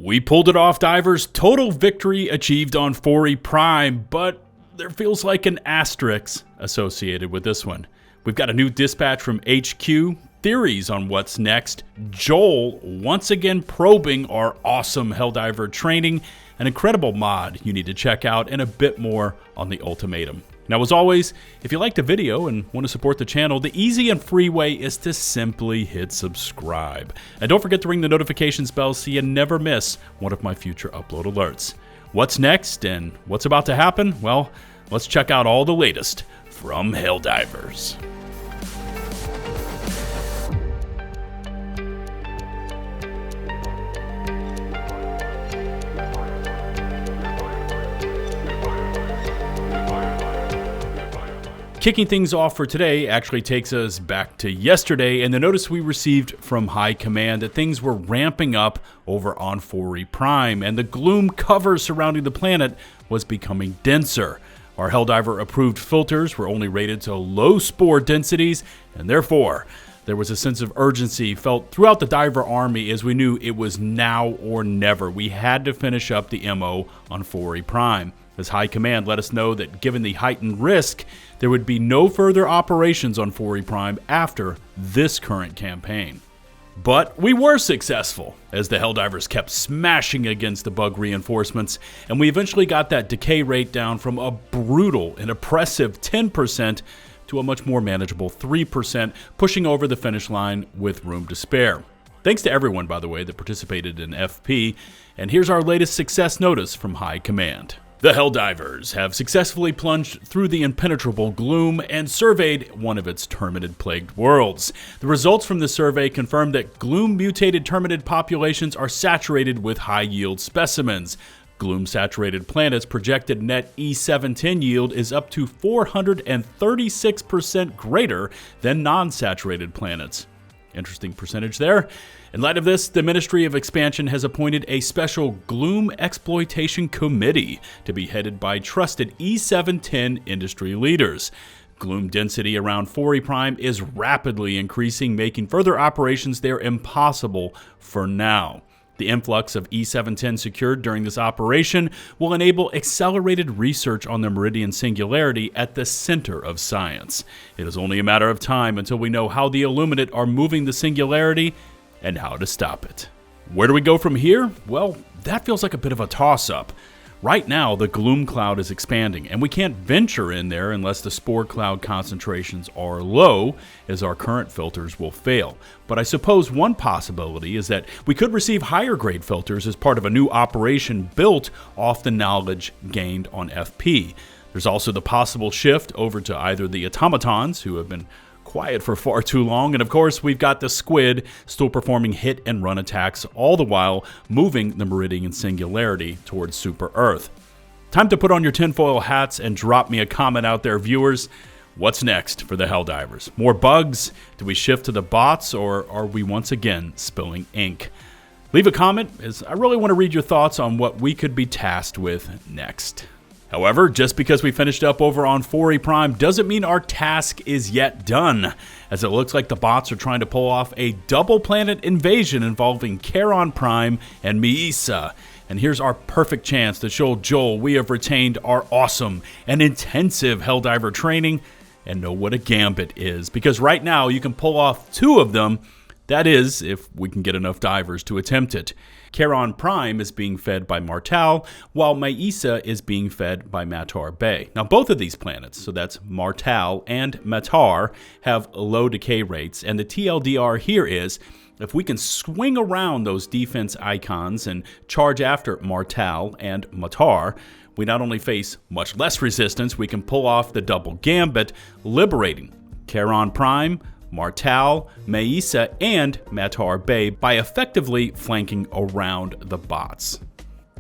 We pulled it off, divers. Total victory achieved on Fori Prime, but there feels like an asterisk associated with this one. We've got a new dispatch from HQ, theories on what's next, J.O.E.L once again probing our awesome Helldiver training, an incredible mod you need to check out, and a bit more on the Ultimatum. Now, as always, if you liked the video and want to support the channel, the easy and free way is to simply hit subscribe. And don't forget to ring the notifications bell so you never miss one of my future upload alerts. What's next and what's about to happen? Well, let's check out all the latest from Helldivers. Kicking things off for today actually takes us back to yesterday and the notice we received from High Command that things were ramping up over on Fori Prime and the gloom cover surrounding the planet was becoming denser. Our Helldiver approved filters were only rated to low spore densities, and therefore there was a sense of urgency felt throughout the diver army as we knew it was now or never. We had to finish up the MO on Fori Prime, as High Command let us know that given the heightened risk, there would be no further operations on Fori Prime after this current campaign. But we were successful, as the Helldivers kept smashing against the bug reinforcements, and we eventually got that decay rate down from a brutal and oppressive 10% to a much more manageable 3%, pushing over the finish line with room to spare. Thanks to everyone, by the way, that participated in FP, and here's our latest success notice from High Command. The Helldivers have successfully plunged through the impenetrable gloom and surveyed one of its terminid-plagued worlds. The results from the survey confirm that gloom-mutated terminid populations are saturated with high-yield specimens. Gloom-saturated planets' projected net E710 yield is up to 436% greater than non-saturated planets. Interesting percentage there. In light of this, the Ministry of Expansion has appointed a special Gloom Exploitation Committee to be headed by trusted E710 industry leaders. Gloom density around Fori Prime is rapidly increasing, making further operations there impossible for now. The influx of E710 secured during this operation will enable accelerated research on the Meridian Singularity at the center of science. It is only a matter of time until we know how the Illuminate are moving the Singularity and how to stop it. Where do we go from here? Well, that feels like a bit of a toss-up. Right now, the Gloom Cloud is expanding, and we can't venture in there unless the spore cloud concentrations are low, as our current filters will fail. But I suppose one possibility is that we could receive higher grade filters as part of a new operation built off the knowledge gained on FP. There's also the possible shift over to either the Automatons, who have been quiet for far too long, and of course we've got the squid still performing hit and run attacks, all the while moving the Meridian Singularity towards Super Earth. Time to put on your tinfoil hats and drop me a comment out there, viewers. What's next for the Helldivers? More bugs? Do we shift to the bots, or are we once again spilling ink? Leave a comment, as I really want to read your thoughts on what we could be tasked with next. However, just because we finished up over on Fori Prime doesn't mean our task is yet done, as it looks like the bots are trying to pull off a double planet invasion involving Charon Prime and 𝗵𝗂𝗃. And here's our perfect chance to show J.O.E.L we have retained our awesome and intensive Helldiver training and know what a Gambit is, because right now you can pull off 2 of them. That is, if we can get enough divers to attempt it. Charon Prime is being fed by 𝗲𝗏, while 𝗫𝗍 is being fed by 𝗏𝗏𝗏𝗏. Now, both of these planets, so that's 𝗲𝗏 and 𝗏𝗏, have low decay rates, and the TLDR here is, if we can swing around those defense icons and charge after 𝗲𝗏 and 𝗏𝗏, we not only face much less resistance, we can pull off the double Gambit, liberating Charon Prime, 𝗲𝗏, 𝗫𝗍, and 𝗏𝗏𝗏𝗏 by effectively flanking around the bots.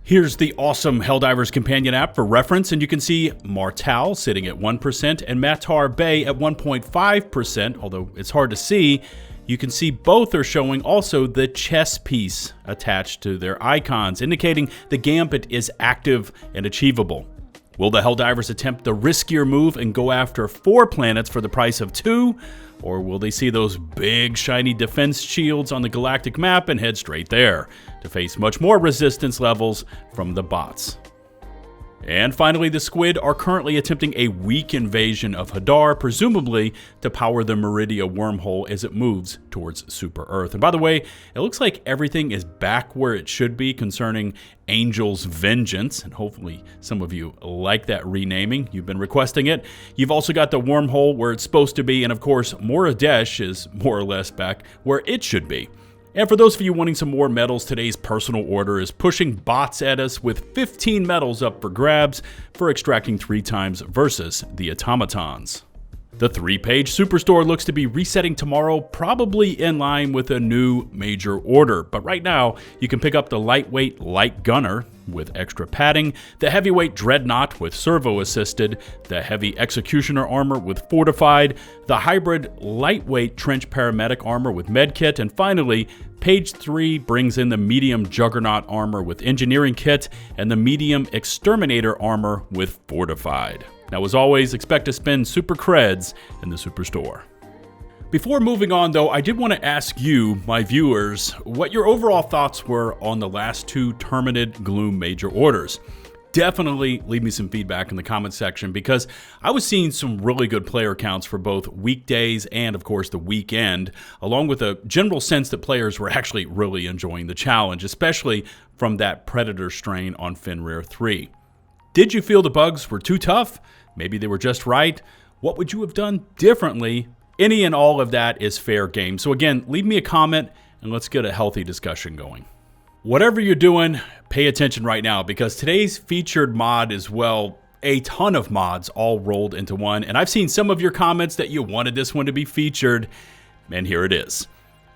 Here's the awesome Helldivers companion app for reference, and you can see 𝗲𝗏 sitting at 1% and 𝗏𝗏𝗏𝗏 at 1.5%, although it's hard to see. You can see both are showing also the chess piece attached to their icons, indicating the Gambit is active and achievable. Will the Helldivers attempt the riskier move and go after 4 planets for the price of 2? Or will they see those big shiny defense shields on the galactic map and head straight there to face much more resistance levels from the bots? And finally, the Squid are currently attempting a weak invasion of Hadar, presumably to power the Meridia wormhole as it moves towards Super Earth. And by the way, it looks like everything is back where it should be concerning Angel's Vengeance, and hopefully some of you like that renaming. You've been requesting it. You've also got the wormhole where it's supposed to be, and of course, Moridesh is more or less back where it should be. And for those of you wanting some more medals, today's personal order is pushing bots at us with 15 medals up for grabs for extracting 3 times versus the Automatons. The 3-page Superstore looks to be resetting tomorrow, probably in line with a new major order. But right now, you can pick up the lightweight Light Gunner with extra padding, the heavyweight Dreadnought with servo-assisted, the heavy Executioner armor with fortified, the hybrid lightweight Trench Paramedic armor with medkit, and finally, Page 3 brings in the medium Juggernaut armor with engineering kit and the medium Exterminator armor with fortified. Now, as always, expect to spend super creds in the Superstore. Before moving on, though, I did want to ask you, my viewers, what your overall thoughts were on the last 2 Terminid Gloom major orders. Definitely leave me some feedback in the comment section, because I was seeing some really good player counts for both weekdays and, of course, the weekend, along with a general sense that players were actually really enjoying the challenge, especially from that Predator strain on Fenrir 3. Did you feel the bugs were too tough? Maybe they were just right? What would you have done differently? Any and all of that is fair game. So again, leave me a comment and let's get a healthy discussion going. Whatever you're doing, pay attention right now, because today's featured mod is, well, a ton of mods all rolled into one. And I've seen some of your comments that you wanted this one to be featured, and here it is.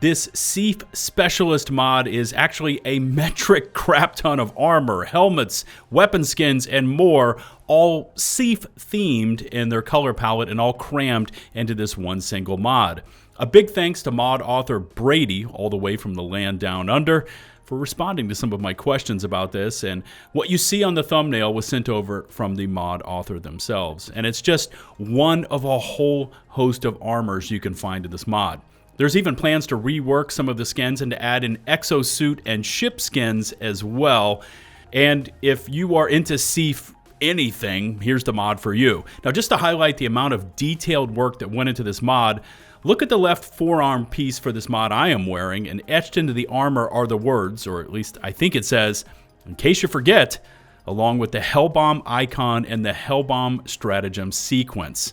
This SEAF Specialist mod is actually a metric crap ton of armor, helmets, weapon skins, and more, all SEAF themed in their color palette and all crammed into this one single mod. A big thanks to mod author Brady, all the way from the land down under, for responding to some of my questions about this, and what you see on the thumbnail was sent over from the mod author themselves. And it's just one of a whole host of armors you can find in this mod. There's even plans to rework some of the skins and to add in exosuit and ship skins as well. And if you are into SEAF anything, here's the mod for you. Now, just to highlight the amount of detailed work that went into this mod, look at the left forearm piece for this mod I am wearing, and etched into the armor are the words, or at least I think it says, "In case you forget," along with the Hellbomb icon and the Hellbomb stratagem sequence.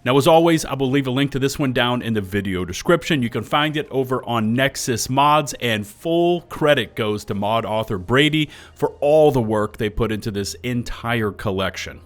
Now, as always, I will leave a link to this one down in the video description. You can find it over on Nexus Mods, and full credit goes to mod author Brady for all the work they put into this entire collection.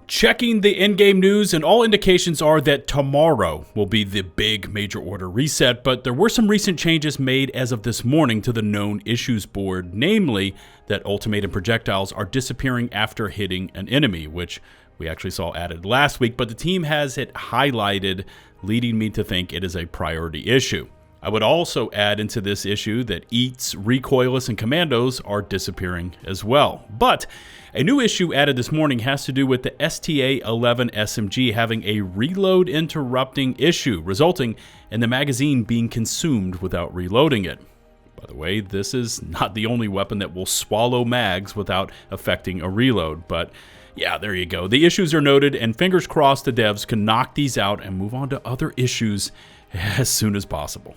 Checking the in-game news, and all indications are that tomorrow will be the big major order reset, but there were some recent changes made as of this morning to the known issues board, namely that ultimatum projectiles are disappearing after hitting an enemy, which we actually saw added last week, but the team has it highlighted, leading me to think it is a priority issue. I would also add into this issue that eats, recoilless, and commandos are disappearing as well. But a new issue added this morning has to do with the STA-11 SMG having a reload interrupting issue, resulting in the magazine being consumed without reloading it. By the way, this is not the only weapon that will swallow mags without affecting a reload, but yeah, there you go. The issues are noted, and fingers crossed the devs can knock these out and move on to other issues as soon as possible.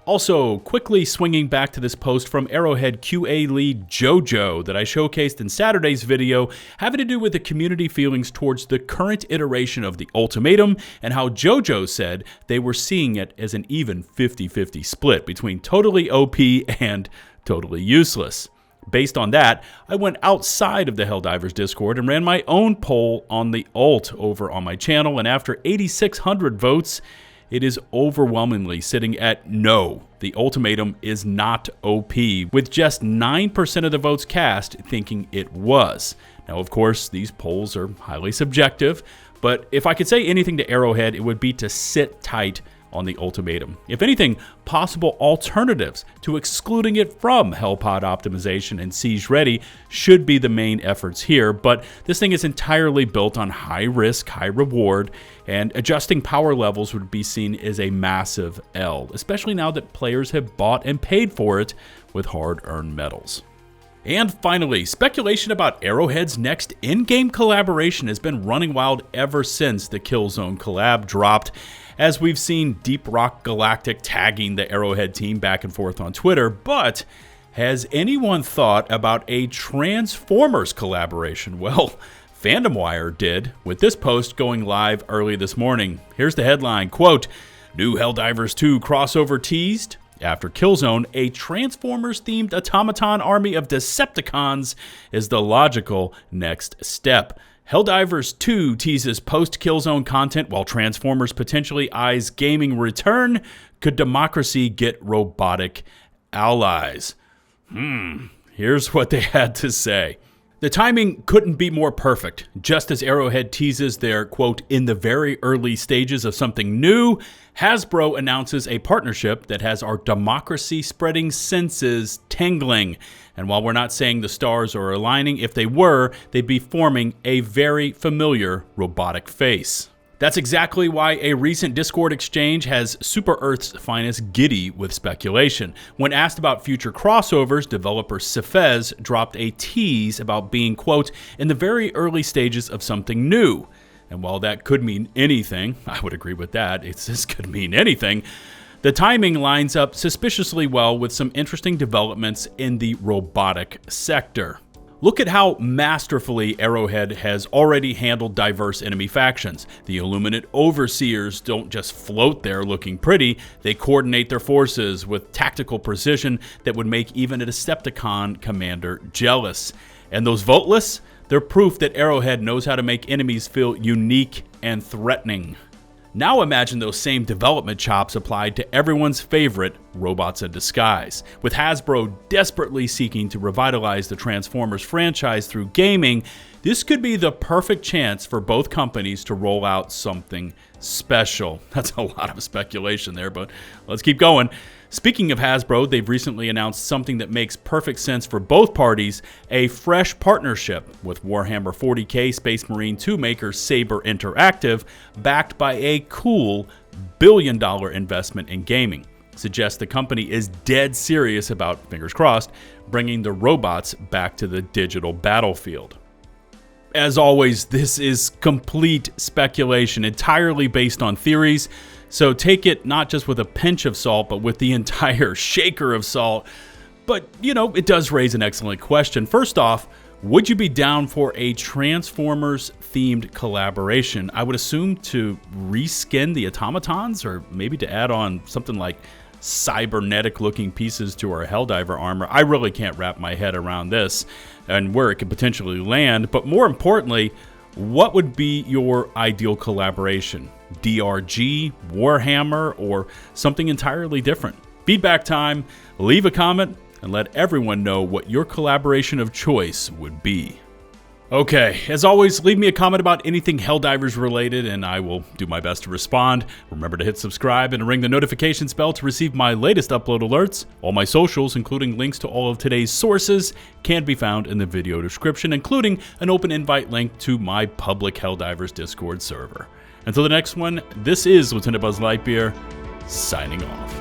Also, quickly swinging back to this post from Arrowhead QA lead JoJo that I showcased in Saturday's video, having to do with the community feelings towards the current iteration of the Ultimatum, and how JoJo said they were seeing it as an even 50-50 split between totally OP and totally useless. Based on that, I went outside of the Helldivers Discord and ran my own poll on the ult over on my channel, and after 8,600 votes, it is overwhelmingly sitting at no, the Ultimatum is not OP, with just 9% of the votes cast thinking it was. Now, of course, these polls are highly subjective, but if I could say anything to Arrowhead, it would be to sit tight on the Ultimatum. If anything, possible alternatives to excluding it from 𝗏pod optimization and siege ready should be the main efforts here, but this thing is entirely built on high risk, high reward, and adjusting power levels would be seen as a massive L, especially now that players have bought and paid for it with hard-earned medals. And finally, speculation about Arrowhead's next in-game collaboration has been running wild ever since the Killzone collab dropped, as we've seen Deep Rock Galactic tagging the Arrowhead team back and forth on Twitter. But has anyone thought about a Transformers collaboration? Well, FandomWire did, with this post going live early this morning. Here's the headline, quote, "New Helldivers 2 crossover teased? After Killzone, a Transformers-themed automaton army of Decepticons is the logical next step. Helldivers 2 teases post-Killzone content while Transformers potentially eyes gaming return. Could democracy get robotic allies?" Here's what they had to say. The timing couldn't be more perfect. Just as Arrowhead teases their, quote, "in the very early stages of something new," Hasbro announces a partnership that has our democracy-spreading senses tingling. And while we're not saying the stars are aligning, if they were, they'd be forming a very familiar robotic face. That's exactly why a recent Discord exchange has Super Earth's finest giddy with speculation. When asked about future crossovers, developer 𝗬𝗏𝗏 dropped a tease about being, quote, "in the very early stages of something new." And while that could mean anything, I would agree with that, this could mean anything, the timing lines up suspiciously well with some interesting developments in the robotic sector. Look at how masterfully Arrowhead has already handled diverse enemy factions. The Illuminate Overseers don't just float there looking pretty, they coordinate their forces with tactical precision that would make even a Decepticon commander jealous. And those Voteless, they're proof that Arrowhead knows how to make enemies feel unique and threatening. Now imagine those same development chops applied to everyone's favorite robots in disguise. With Hasbro desperately seeking to revitalize the Transformers franchise through gaming, this could be the perfect chance for both companies to roll out something special. That's a lot of speculation there, but let's keep going. Speaking of Hasbro, they've recently announced something that makes perfect sense for both parties, a fresh partnership with Warhammer 40k Space Marine 2 maker Saber Interactive, backed by a cool billion-dollar investment in gaming. Suggests the company is dead serious about, fingers crossed, bringing the robots back to the digital battlefield. As always, this is complete speculation, entirely based on theories, so take it not just with a pinch of salt, but with the entire shaker of salt. But, you know, it does raise an excellent question. First off, would you be down for a Transformers-themed collaboration? I would assume to reskin the Automatons, or maybe to add on something like cybernetic-looking pieces to our Helldiver armor. I really can't wrap my head around this and where it could potentially land, but more importantly, what would be your ideal collaboration? DRG, Warhammer, or something entirely different? Feedback time. Leave a comment and let everyone know what your collaboration of choice would be. Okay, as always, leave me a comment about anything Helldivers related and I will do my best to respond. Remember to hit subscribe and ring the notifications bell to receive my latest upload alerts. All my socials, including links to all of today's sources, can be found in the video description, including an open invite link to my public Helldivers Discord server. Until the next one, this is 𝗏𝗏𝗃𝗏𝗏 signing off.